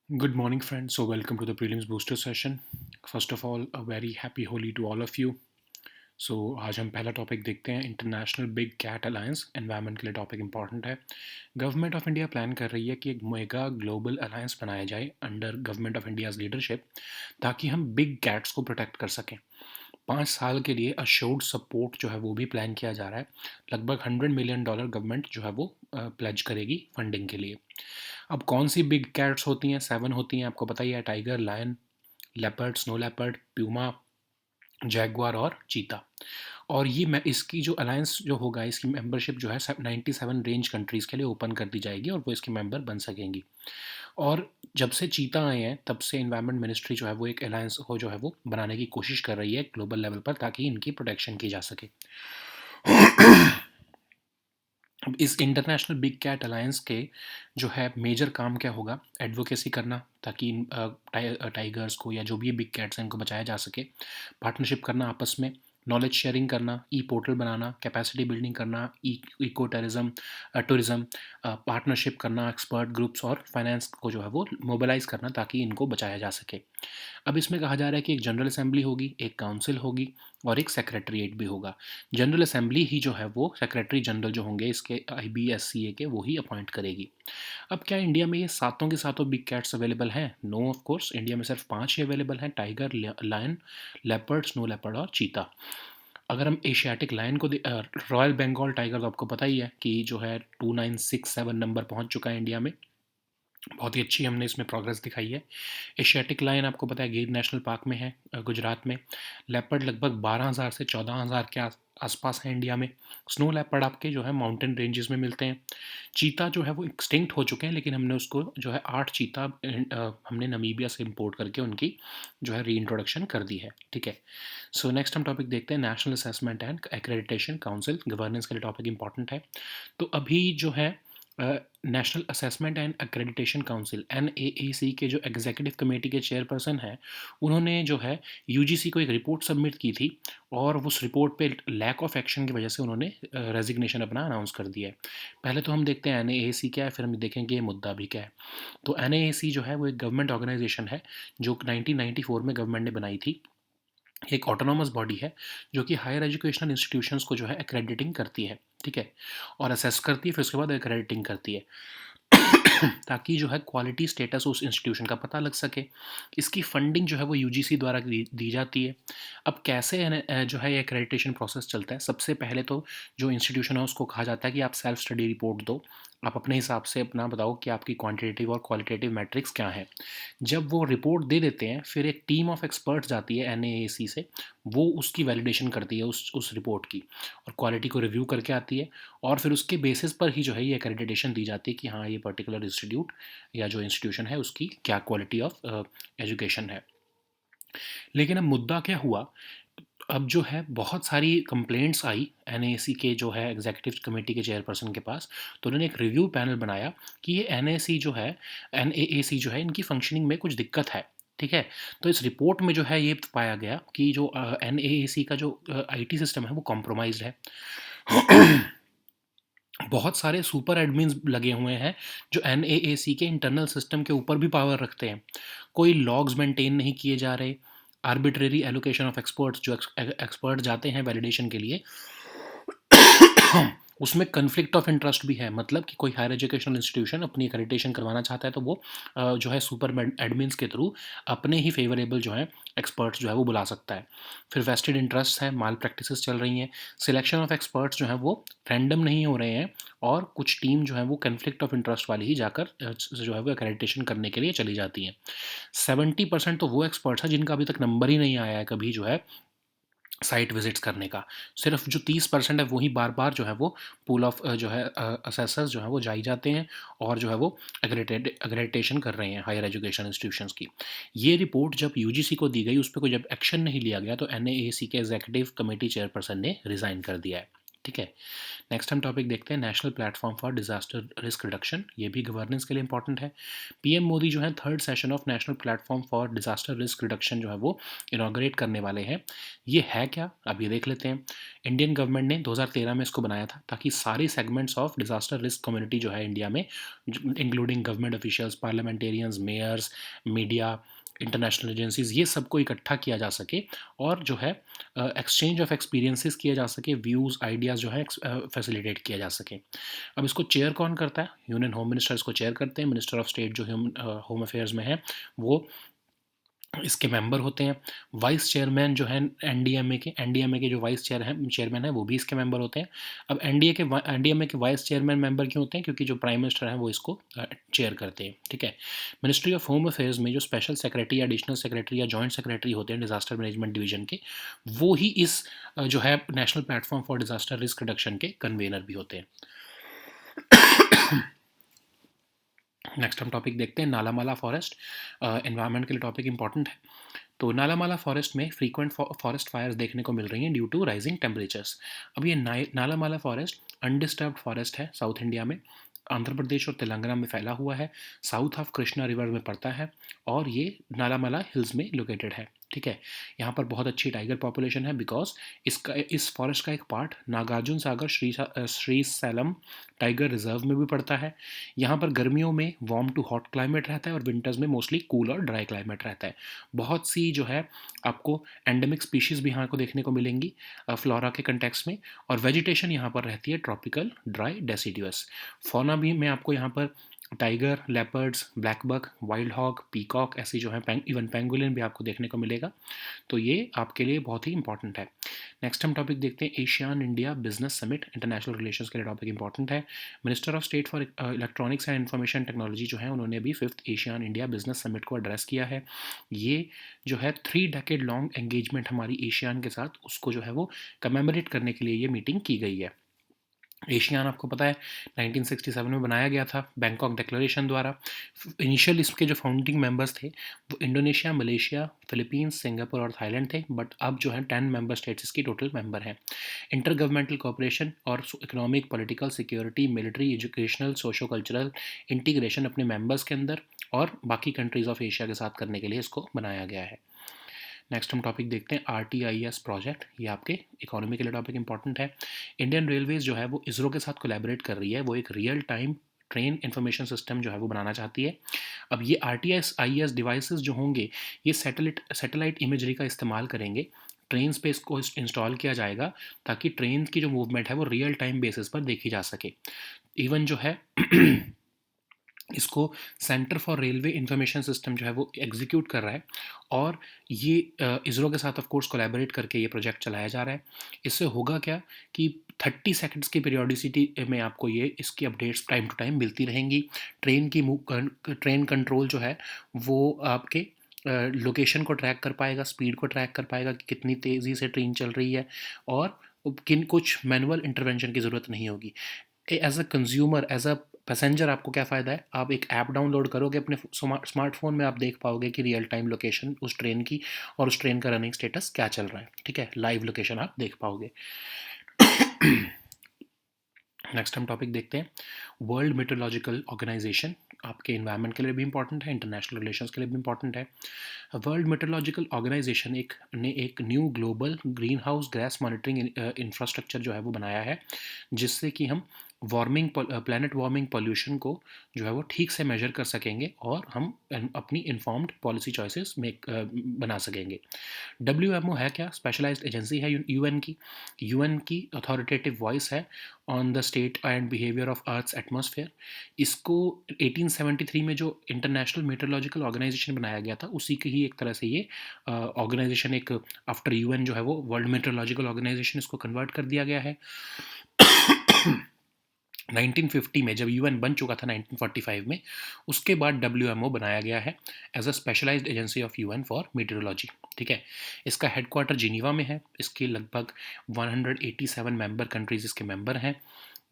Good morning, friends. So, welcome to the Prelims Booster session. First of all, a very happy Holi to all of you. सो आज हम पहला topic देखते हैं international big cat alliance environment के लिए topic important है। Government of India plan कर रही है कि एक मेगा ग्लोबल अलायंस बनाया जाए under government of India's leadership ताकि हम बिग कैट्स को प्रोटेक्ट कर सकें। 5 साल के लिए अश्योर्ड सपोर्ट जो है वो भी प्लान किया जा रहा है। लगभग $100 मिलियन गवर्नमेंट जो है वो प्लेज करेगी फंडिंग के लिए। अब कौन सी बिग कैट्स होती हैं? 7 होती हैं, आपको पता ही है। Tiger, lion, leopard, snow leopard, puma, jaguar और चीता। और ये मैं इसकी जो अलायंस जो होगा, इसकी मेंबरशिप जो है 97 रेंज कंट्रीज़ के लिए ओपन कर दी जाएगी और वो इसकी मेंबर बन सकेंगी। और जब से चीता आए हैं तब से इन्वायरमेंट मिनिस्ट्री जो है वो एक अलायंस को जो है वो बनाने की कोशिश कर रही है ग्लोबल लेवल पर ताकि इनकी प्रोटेक्शन की जा सके। अब इस इंटरनेशनल बिग कैट अलायंस के जो है मेजर काम क्या होगा? एडवोकेसी करना ताकि टाइगर्स को या जो भी बिग कैट्स हैं इनको बचाया जा सके। पार्टनरशिप करना आपस में। नॉलेज शेयरिंग करना, ई पोर्टल बनाना, कैपेसिटी बिल्डिंग करना, इको टूरिज़्म, पार्टनरशिप करना, एक्सपर्ट ग्रुप्स और फाइनेंस को जो है वो मोबिलाइज करना ताकि इनको बचाया जा सके। अब इसमें कहा जा रहा है कि एक जनरल असेंबली होगी, एक काउंसिल होगी और एक सेक्रेटरीट भी होगा। जनरल असेंबली ही जो है वो सेक्रेटरी जनरल जो होंगे इसके IBSCA के, वो ही अपॉइंट करेगी। अब क्या इंडिया में ये सातों के सातों बिग कैट्स अवेलेबल हैं? नो, ऑफ कोर्स इंडिया में सिर्फ 5 ही अवेलेबल हैं: tiger, lion, leopard, snow leopard और चीता। अगर हम एशियाटिक लायन को रॉयल बंगाल टाइगर तो आपको पता ही है कि जो है 2967 नंबर पहुंच चुका है इंडिया में। बहुत ही अच्छी हमने इसमें प्रोग्रेस दिखाई है। एशियाटिक लायन आपको पता है गिर नेशनल पार्क में है, गुजरात में। लेपर्ड लगभग 12,000 से 14,000 के आसपास है इंडिया में। स्नो लेपर्ड आपके जो है माउंटेन रेंजेस में मिलते हैं। चीता जो है वो एक्सटिंक्ट हो चुके हैं, लेकिन हमने उसको जो है 8 चीता हमने नमीबिया से इंपोर्ट करके उनकी जो है री इंट्रोडक्शन कर दी है। ठीक है। सो नेक्स्ट हम टॉपिक देखते हैं national assessment and accreditation council. Governance के लिए टॉपिक इंपॉर्टेंट है। तो अभी जो है national assessment and accreditation council NAAC के जो एग्जीक्यूटिव कमेटी के चेयरपर्सन हैं, उन्होंने जो है UGC को एक रिपोर्ट सबमिट की थी और उस रिपोर्ट पे लैक ऑफ एक्शन की वजह से उन्होंने रेजिग्नेशन अपना अनाउंस कर दिया है। पहले तो हम देखते हैं NAAC क्या है, फिर हम देखेंगे ये मुद्दा भी क्या है। तो NAAC जो है वो एक गवर्नमेंट ऑर्गेनाइजेशन है जो 1994 में गवर्नमेंट ने बनाई थी। एक ऑटोनॉमस बॉडी है जो कि हायर एजुकेशनल इंस्टीट्यूशंस को जो है एक्रेडिटिंग करती है। ठीक है। और असेस करती है, फिर उसके बाद एक्रेडिटिंग करती है ताकि जो है क्वालिटी स्टेटस उस इंस्टीट्यूशन का पता लग सके। इसकी फंडिंग जो है वो UGC द्वारा दी जाती है। अब कैसे जो है ये एक्रेडिटेशन प्रोसेस चलता है? सबसे पहले तो जो इंस्टीट्यूशन है उसको कहा जाता है कि आप सेल्फ स्टडी रिपोर्ट दो, आप अपने हिसाब से अपना बताओ कि आपकी क्वांटिटेटिव और क्वालिटेटिव मैट्रिक्स क्या है। जब वो रिपोर्ट दे देते हैं, फिर एक टीम ऑफ एक्सपर्ट्स जाती है NAAC से, वो उसकी वैलिडेशन करती है उस रिपोर्ट की और क्वालिटी को रिव्यू करके आती है। और फिर उसके बेसिस पर ही जो है ये एक्रेडिटेशन दी जाती है कि हाँ, ये पर्टिकुलर इंस्टीट्यूट या जो इंस्टीट्यूशन है उसकी क्या क्वालिटी ऑफ एजुकेशन है। लेकिन अब मुद्दा क्या हुआ? अब जो है बहुत सारी कंप्लेंट्स आई NAAC के जो है एग्जीक्यूटिव कमेटी के चेयरपर्सन के पास। तो उन्होंने एक रिव्यू पैनल बनाया कि ये NAAC जो है इनकी फंक्शनिंग में कुछ दिक्कत है। ठीक है। तो इस रिपोर्ट में जो है ये पाया गया कि जो NAAC का जो IT सिस्टम है वो कॉम्प्रोमाइज्ड है। बहुत सारे सुपर एडमिन्स लगे हुए हैं जो NAAC के इंटरनल सिस्टम के ऊपर भी पावर रखते हैं। कोई लॉग्स मेंटेन नहीं किए जा रहे। आर्बिट्रेरी एलोकेशन ऑफ एक्सपर्ट्स, जो एक्सपर्ट जाते हैं वैलिडेशन के लिए, उसमें कन्फ्लिक्ट ऑफ इंटरेस्ट भी है। मतलब कि कोई हायर एजुकेशनल इंस्टीट्यूशन अपनी एक्रेडिटेशन करवाना चाहता है तो वो जो है सुपर एडमिन्स के थ्रू अपने ही फेवरेबल जो है एक्सपर्ट्स जो है वो बुला सकता है। फिर वेस्टेड इंटरेस्ट है, माल प्रैक्टिसेस चल रही हैं, सिलेक्शन ऑफ एक्सपर्ट्स जो है वो रैंडम नहीं हो रहे हैं और कुछ टीम जो है वो कन्फ्लिक्ट ऑफ इंटरेस्ट वाली ही जाकर जो है वो एक्रेडिटेशन करने के लिए चली जाती हैं। 70% तो वो एक्सपर्ट्स हैं जिनका अभी तक नंबर ही नहीं आया है कभी जो है साइट विजिट्स करने का। सिर्फ जो 30% है वही बार बार जो है वो पूल ऑफ जो है असेसर्स जो है वो जाई जाते हैं और जो है वो एक्रेडिटेशन कर रहे हैं हायर एजुकेशन इंस्टीट्यूशंस की। ये रिपोर्ट जब UGC को दी गई, उस पर कोई जब एक्शन नहीं लिया गया तो NAAC के एग्जीक्यूटिव कमेटी चेयरपर्सन ने रिज़ाइन कर दिया है। ठीक है। नेक्स्ट हम टॉपिक देखते हैं national platform for disaster risk reduction. ये भी गवर्नेंस के लिए इंपॉर्टेंट है। पीएम मोदी जो है third session of national platform for disaster risk reduction जो है वो इनॉग्रेट करने वाले हैं। ये है क्या, अब ये देख लेते हैं। इंडियन गवर्नमेंट ने 2013 में इसको बनाया था ताकि सारे segments of disaster risk community जो है इंडिया में, including government officials, parliamentarians, mayors, media, international agencies, ये सबको इकट्ठा किया जा सके और जो है एक्सचेंज ऑफ एक्सपीरियंसेस किया जा सके, व्यूज़ आइडियाज़ जो है फैसिलिटेट किया जा सके। अब इसको चेयर कौन करता है? यूनियन होम मिनिस्टर इसको चेयर करते हैं। मिनिस्टर ऑफ स्टेट जो होम अफेयर्स में है वो इसके मेंबर होते हैं। वाइस चेयरमैन जो है एनडीएमए के जो वाइस चेयरमैन है वो भी इसके मेंबर होते हैं। अब एनडीएमए के वाइस चेयरमैन मेंबर क्यों होते हैं? क्योंकि जो प्राइम मिनिस्टर हैं वो इसको चेयर करते हैं, ठीक है। मिनिस्ट्री ऑफ होम अफेयर्स में जो स्पेशल सेक्रेटरी या एडिशनल सेक्रेटरी या जॉइंट सेक्रेटरी होते हैं डिजास्टर मैनेजमेंट डिवीजन के, वो ही इस जो है national platform for disaster risk reduction के कन्वेनर भी होते हैं। नेक्स्ट हम टॉपिक देखते हैं नालामाला फॉरेस्ट। एनवायरनमेंट के लिए टॉपिक इंपॉर्टेंट है। तो नालामाला फॉरेस्ट में फ्रीक्वेंट फॉरेस्ट फायर्स देखने को मिल रही हैं ड्यू टू राइजिंग टेम्परेचर्स। अब ये नालामाला फॉरेस्ट अनडिस्टर्ब्ड फॉरेस्ट है साउथ इंडिया में, आंध्र प्रदेश और तेलंगाना में फैला हुआ है, साउथ ऑफ कृष्णा रिवर में पड़ता है और ये नालामाला हिल्स में लोकेटेड है, ठीक है। यहाँ पर बहुत अच्छी टाइगर पॉपुलेशन है बिकॉज इस फॉरेस्ट का एक part Nagarjuna Sagar Shri slam tiger reserve में भी पड़ता है। यहाँ पर गर्मियों में वार्म टू हॉट क्लाइमेट रहता है और विंटर्स में मोस्टली कूल और ड्राई क्लाइमेट रहता है। बहुत सी जो है आपको एंडेमिक स्पीशीज़ भी यहाँ को देखने को मिलेंगी फ्लोरा के कंटेक्स्ट में, और वेजिटेशन यहाँ पर रहती है ट्रॉपिकल ड्राई डेसिडुअस। फौना भी मैं आपको यहाँ पर tiger, leopards, blackbuck, wild hog, peacock, ऐसी जो है इवन पेंगुलिन भी आपको देखने को मिलेगा। तो ये आपके लिए बहुत ही इंपॉर्टेंट है। नेक्स्ट हम टॉपिक देखते हैं ASEAN India business summit, international relations के लिए टॉपिक इंपॉर्टेंट है। Minister of state for electronics and information technology जो है उन्होंने भी 5th ASEAN India business summit को एड्रेस किया है। ये जो है 3 डेकेड लॉन्ग एंगेजमेंट हमारी एशियान के साथ, उसको जो है वो कमेमोरेट करने के लिए ये मीटिंग की गई है। एशियान आपको पता है 1967 में बनाया गया था बैंकॉक डिक्लेरेशन द्वारा। इनिशियल इसके जो फाउंडिंग मेंबर्स थे वो इंडोनेशिया, मलेशिया, फिलीपींस, सिंगापुर और थाईलैंड थे, बट अब जो है 10 मेंबर स्टेट्स इसकी टोटल मेंबर हैं। इंटर गवर्नमेंटल कोऑपरेशन और economic, political, security, military, educational, socio cultural integration अपने मेंबर्स के अंदर और बाकी कंट्रीज़ ऑफ एशिया के साथ करने के लिए इसको बनाया गया है। नेक्स्ट हम टॉपिक देखते हैं RTIS प्रोजेक्ट। ये आपके इकोनॉमी के लिए टॉपिक इंपॉर्टेंट है। इंडियन रेलवेज जो है वो इसरो के साथ कोलैबोरेट कर रही है, वो एक real time train information system जो है वो बनाना चाहती है। अब ये RTIS डिवाइसेस जो होंगे ये सैटेलाइट इमेजरी का इस्तेमाल करेंगे, ट्रेन पे इसको इंस्टॉल किया जाएगा ताकि ट्रेन की जो मूवमेंट है वो रियल टाइम बेसिस पर देखी जा सके। इवन जो है इसको centre for railway information system जो है वो एग्जीक्यूट कर रहा है और ये इसरो के साथ ऑफ कोर्स कोलैबोरेट करके ये प्रोजेक्ट चलाया जा रहा है। इससे होगा क्या कि 30 सेकंड्स की पीरियोडिसिटी में आपको ये इसकी अपडेट्स टाइम टू टाइम मिलती रहेंगी। ट्रेन कंट्रोल जो है वो आपके लोकेशन को ट्रैक कर पाएगा, स्पीड को ट्रैक कर पाएगा कि कितनी तेज़ी से ट्रेन चल रही है और कुछ मैनुअल इंटरवेंशन की ज़रूरत नहीं होगी। As a consumer, as a passenger आपको क्या फ़ायदा है? आप एक ऐप डाउनलोड करोगे अपने स्मार्टफोन में, आप देख पाओगे कि रियल टाइम लोकेशन उस ट्रेन की और उस ट्रेन का रनिंग स्टेटस क्या चल रहा है, ठीक है। लाइव लोकेशन आप देख पाओगे। नेक्स्ट हम टॉपिक देखते हैं वर्ल्ड मेट्रोलॉजिकल ऑर्गेनाइजेशन। आपके इन्वायरमेंट के लिए भी इंपॉर्टेंट है, इंटरनेशनल रिलेशंस के लिए भी इंपॉर्टेंट है। वर्ल्ड मेट्रोलॉजिकल ऑर्गेनाइजेशन ने एक new global green house gas monitoring infrastructure जो है वो बनाया है, जिससे कि हम प्लैनेट वार्मिंग पॉल्यूशन को जो है वो ठीक से मेजर कर सकेंगे और हम अपनी इन्फॉर्म्ड पॉलिसी चॉइसेस बना सकेंगे। WMO है क्या? स्पेशलाइज्ड एजेंसी है यूएन की अथॉरिटेटिव वॉइस है on the state and behaviour of earth's atmosphere. इसको 1873 में जो इंटरनेशनल मेट्रोलॉजिकल ऑर्गेनाइजेशन बनाया गया था उसी की ही एक तरह से ये ऑर्गेनाइजेशन एक आफ्टर यूएन जो है वो वर्ल्ड मेट्रोलॉजिकल ऑर्गेनाइजेशन इसको कन्वर्ट कर दिया गया है। 1950 में जब यूएन बन चुका था 1945 में, उसके बाद WMO बनाया गया है as a specialised agency of UN for meteorology, ठीक है। इसका हेडक्वार्टर जिनीवा में है। इसके लगभग 187 मेंबर कंट्रीज इसके मेंबर हैं।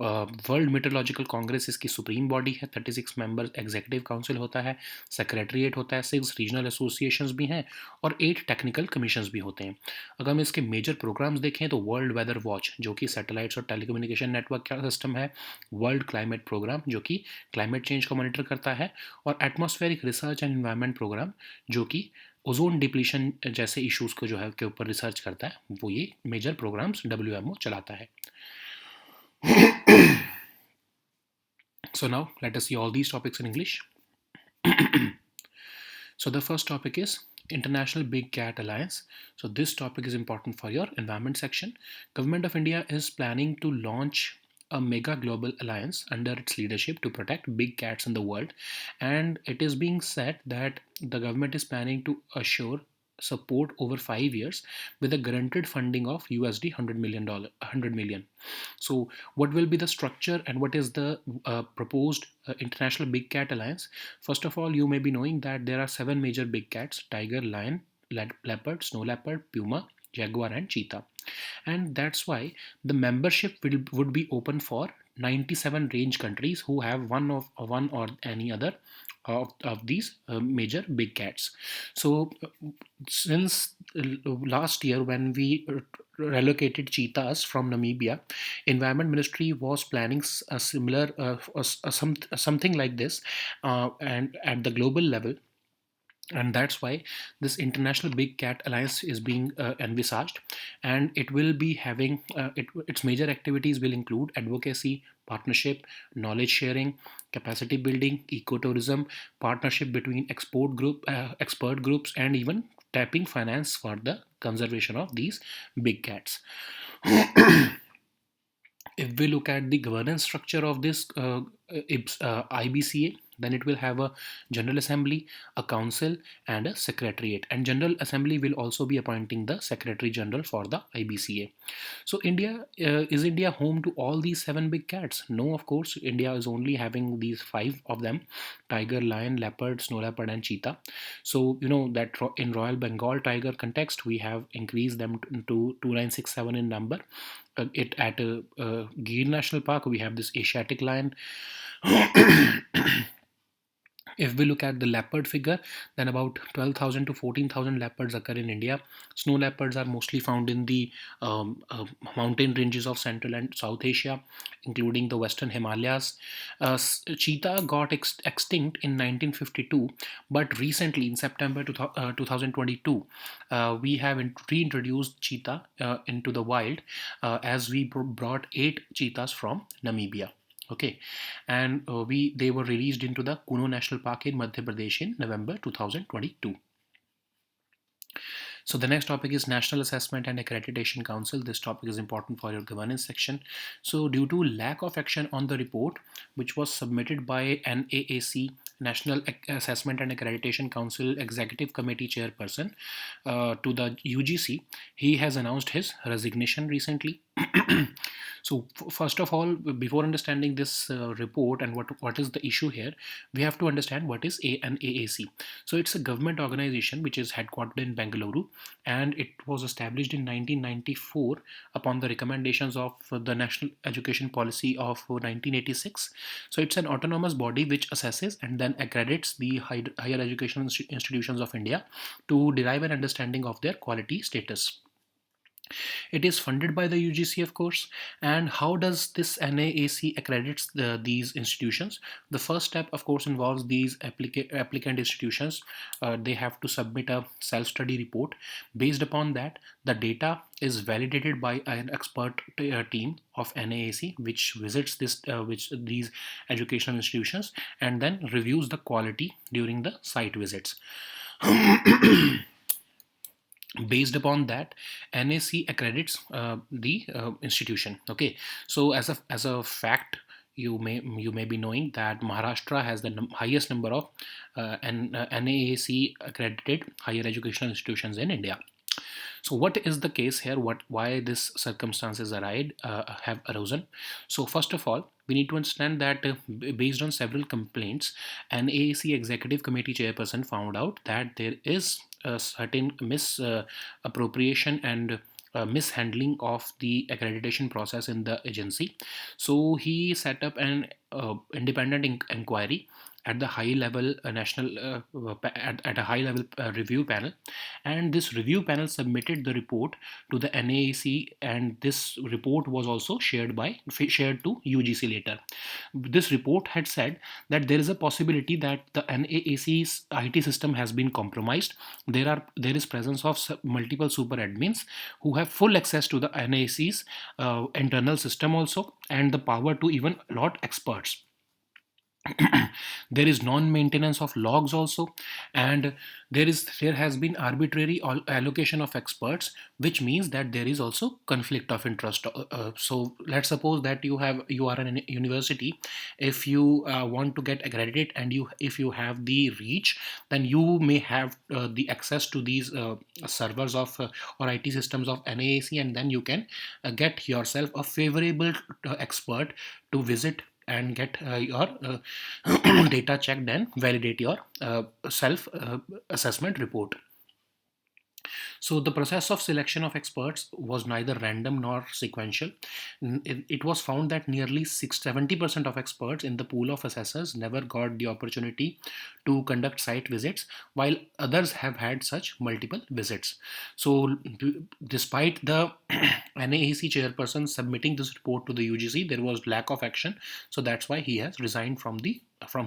वर्ल्ड मीटरोलॉजिकल कांग्रेस इसकी सुप्रीम बॉडी है, 36 मेंबर एग्जीक्यूटिव काउंसिल होता है, सेक्रेटरीट होता है, 6 रीजनल एसोसिएशंस भी हैं और 8 टेक्निकल कमीशंस भी होते हैं। अगर हम इसके मेजर प्रोग्राम्स देखें तो वर्ल्ड वेदर वॉच जो कि सैटेलाइट्स और टेलीकम्युनिकेशन नेटवर्क का सिस्टम है, वर्ल्ड क्लाइमेट प्रोग्राम जो कि क्लाइमेट चेंज को मॉनिटर करता है, और atmospheric research and environment programme जो कि ओजोन डिप्लीशन जैसे इश्यूज़ को जो है के ऊपर रिसर्च करता है, वो ये मेजर प्रोग्राम्स डब्ल्यूएमओ चलाता है। So now let us see all these topics in English. So the first topic is International Big Cat Alliance. So this topic is important for your environment section. Government of India is planning to launch a mega global alliance under its leadership to protect big cats in the world, and it is being said that the government is planning to assure support over 5 years with a guaranteed funding of USD $100 million. So what will be the structure and what is the proposed International Big Cat Alliance? First of all, you may be knowing that there are 7 major big cats: tiger, lion, leopard, snow leopard, puma, jaguar and cheetah. And that's why the membership would be open for 97 range countries who have one or any other of these major big cats. So since last year when we relocated cheetahs from Namibia, Environment Ministry was planning a similar something like this, and at the global level, and that's why this International Big Cat Alliance is being envisaged, and it will be having its major activities will include advocacy, partnership, knowledge sharing, capacity building, ecotourism, partnership between expert groups, and even tapping finance for the conservation of these big cats. If we look at the governance structure of this IBCA, then it will have a General Assembly, a Council, and a Secretariat. And General Assembly will also be appointing the Secretary General for the IBCA. So India is India home to all these 7 big cats? No, of course. India is only having these 5 of them: tiger, lion, leopard, snow leopard, and cheetah. So you know that in Royal Bengal tiger context, we have increased them to 2967 in number. It at Gir National Park, we have this Asiatic lion. If we look at the leopard figure, then about 12,000 to 14,000 leopards occur in India. Snow leopards are mostly found in the mountain ranges of Central and South Asia, including the Western Himalayas. Cheetah got extinct in 1952, but recently in September 2022, we have reintroduced cheetah into the wild as we brought 8 cheetahs from Namibia. Okay, and they were released into the Kuno National Park in Madhya Pradesh in November 2022. So the next topic is National Assessment and Accreditation Council. This topic is important for your governance section. So due to lack of action on the report, which was submitted by NAAC, National Assessment and Accreditation Council Executive Committee Chairperson, to the UGC, he has announced his resignation recently. So first of all, before understanding this report and what is the issue here, we have to understand what is an AAC. So it's a government organization which is headquartered in Bengaluru, and it was established in 1994 upon the recommendations of the National Education Policy of 1986. So it's an autonomous body which assesses and then accredits the higher education institutions of India to derive an understanding of their quality status. It is funded by the UGC, of course. And how does this NAAC accredits these institutions? The first step, of course, involves these applicant institutions. They have to submit a self-study report. Based upon that, the data is validated by an expert team of NAAC, which visits these educational institutions and then reviews the quality during the site visits. Based upon that, NAC accredits the institution. Okay, so as a fact, you may be knowing that Maharashtra has the highest number of NAAC accredited higher educational institutions in India. So what is the case here? Why this circumstances have arisen? So first of all, we need to understand that based on several complaints, an AAC executive committee chairperson found out that there is a certain misappropriation and mishandling of the accreditation process in the agency. So he set up an independent inquiry at the high level national at a high level review panel, and this review panel submitted the report to the NAAC, and this report was also shared to UGC later. This report had said that there is a possibility that the NAAC's IT system has been compromised. There is presence of multiple super admins who have full access to the NAAC's internal system also, and the power to even allot experts. There is non-maintenance of logs also, and there has been arbitrary allocation of experts, which means that there is also conflict of interest. So let's suppose that you are in a university. If you want to get accredited, and if you have the reach, then you may have the access to these servers of or IT systems of NAAC, and then you can get yourself a favorable expert to visit and get your data checked and validate your self assessment report. So the process of selection of experts was neither random nor sequential. It was found that nearly 70% of experts in the pool of assessors never got the opportunity to conduct site visits, while others have had such multiple visits. So despite the NAAC chairperson submitting this report to the UGC, there was lack of action. So that's why he has resigned from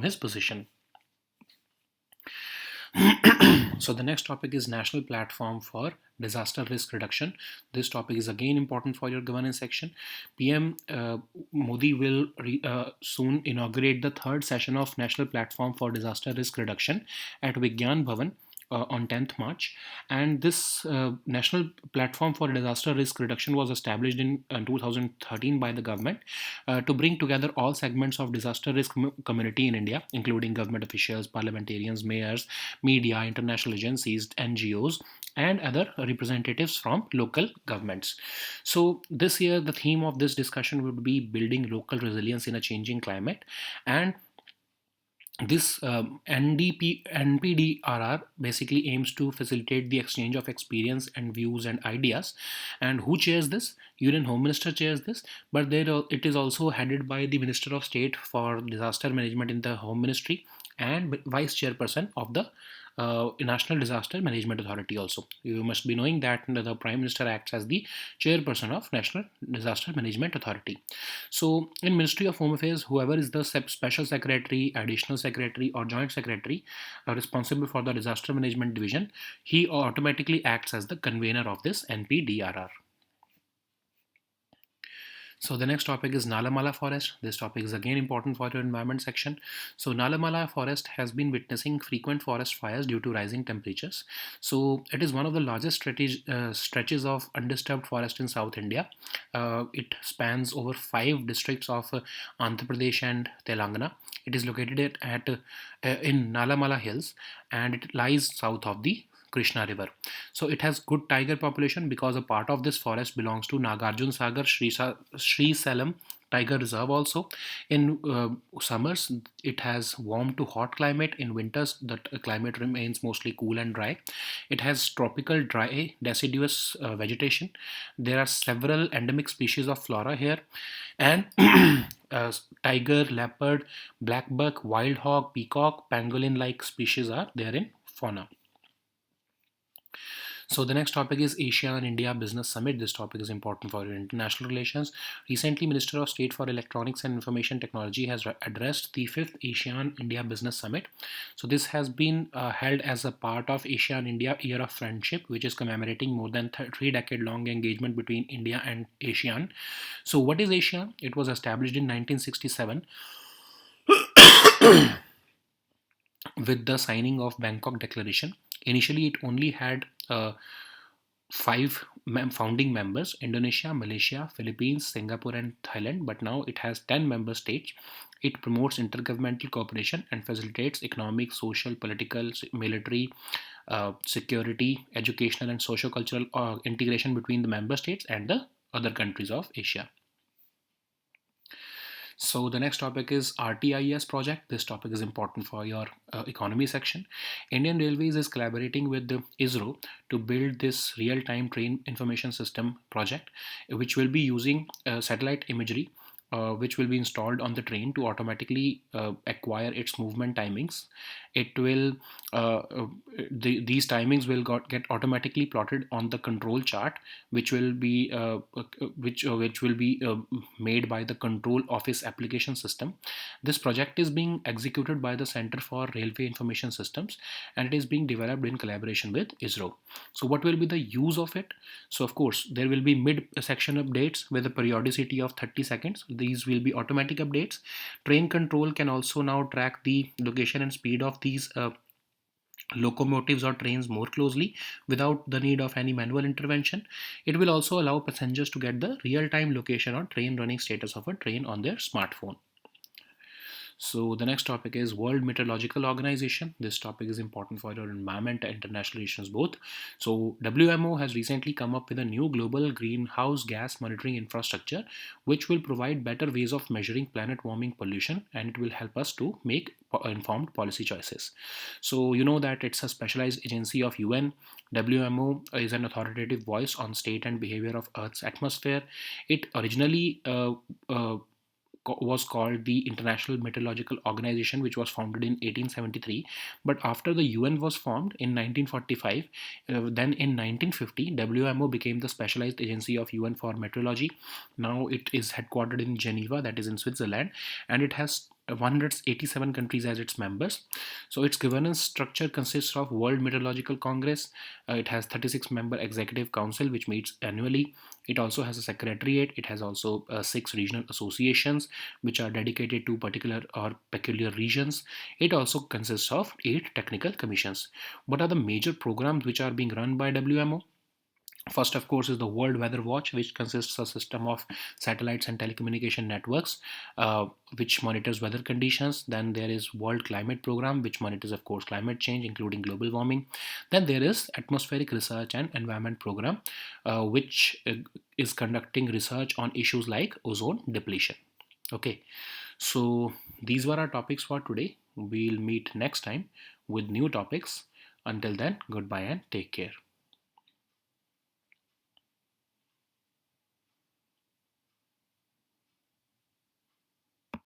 his position. So the next topic is National Platform for Disaster Risk Reduction. This topic is again important for your governance section. PM Modi will soon inaugurate the third session of National Platform for Disaster Risk Reduction at Vigyan Bhavan on 10th March. And this National Platform for Disaster Risk Reduction was established in 2013 by the government to bring together all segments of disaster risk community in India, including government officials, parliamentarians, mayors, media, international agencies, NGOs, and other representatives from local governments. So this year, the theme of this discussion would be building local resilience in a changing climate. And this NPDRR basically aims to facilitate the exchange of experience and views and ideas. And who chairs this? Union Home Minister chairs this, but it is also headed by the Minister of State for Disaster Management in the Home Ministry and Vice Chairperson of the National Disaster Management Authority also. You must be knowing that the Prime Minister acts as the chairperson of National Disaster Management Authority. So in Ministry of Home Affairs, whoever is the special secretary, additional secretary, or joint secretary responsible for the disaster management division, he automatically acts as the convener of this NPDRR. So the next topic is Nalamala Forest. This topic is again important for your environment section. So Nalamala Forest has been witnessing frequent forest fires due to rising temperatures. So it is one of the largest stretches of undisturbed forest in South India. It spans over 5 districts of Andhra Pradesh and Telangana. It is located in Nalamala Hills, and it lies south of the Krishna River. So it has good tiger population because a part of this forest belongs to Nagarjun Sagar Sri Salam Tiger Reserve also. In summers, it has warm to hot climate. In winters, the climate remains mostly cool and dry. It has tropical dry deciduous vegetation. There are several endemic species of flora here, and tiger, leopard, black buck, wild hog, peacock, pangolin-like species are there in fauna. So the next topic is Asia and India Business Summit. This topic is important for your international relations. Recently, Minister of State for Electronics and Information Technology has addressed the 5th ASEAN India Business Summit. So this has been held as a part of Asia and India Year of Friendship, which is commemorating more than 3-decade-long engagement between India and ASEAN. So what is ASEAN? It was established in 1967 with the signing of Bangkok Declaration. Initially, it only had 5 founding members: Indonesia, Malaysia, Philippines, Singapore, and Thailand. But now it has 10 member states. It promotes intergovernmental cooperation and facilitates economic, social, political, military, security, educational, and socio-cultural integration between the member states and the other countries of Asia. So the next topic is RTIS project. This topic is important for your economy section. Indian Railways is collaborating with the ISRO to build this real-time train information system project, which will be using satellite imagery. Which will be installed on the train to automatically acquire its movement timings. It will these timings will get automatically plotted on the control chart, which will be which will be made by the control office application system. This project is being executed by the Center for Railway Information Systems, and it is being developed in collaboration with ISRO. So what will be the use of it? So of course there will be mid section updates with a periodicity of 30 seconds. These will be automatic updates. Train control can also now track the location and speed of these locomotives or trains more closely without the need of any manual intervention. It will also allow passengers to get the real-time location or train running status of a train on their smartphone. So the next topic is World Meteorological Organization. This topic is important for your environment and international relations both. So WMO has recently come up with a new global greenhouse gas monitoring infrastructure, which will provide better ways of measuring planet warming pollution, and it will help us to make informed policy choices. So you know that it's a specialized agency of UN. WMO is an authoritative voice on state and behavior of Earth's atmosphere. It originally was called the International Meteorological Organization, which was founded in 1873. But after the UN was formed in 1945, then in 1950, WMO became the specialized agency of UN for meteorology. Now it is headquartered in Geneva, that is in Switzerland, and it has 187 countries as its members. So its governance structure consists of World Meteorological Congress. It has 36 member executive council which meets annually. It also has a secretariat. It has also 6 regional associations which are dedicated to particular or peculiar regions. It also consists of 8 technical commissions. What are the major programs which are being run by WMO? First, of course, is the World Weather Watch, which consists of a system of satellites and telecommunication networks, which monitors weather conditions. Then there is World Climate Program, which monitors, of course, climate change, including global warming. Then there is Atmospheric Research and Environment Program, which is conducting research on issues like ozone depletion. Okay, so these were our topics for today. We'll meet next time with new topics. Until then, goodbye and take care.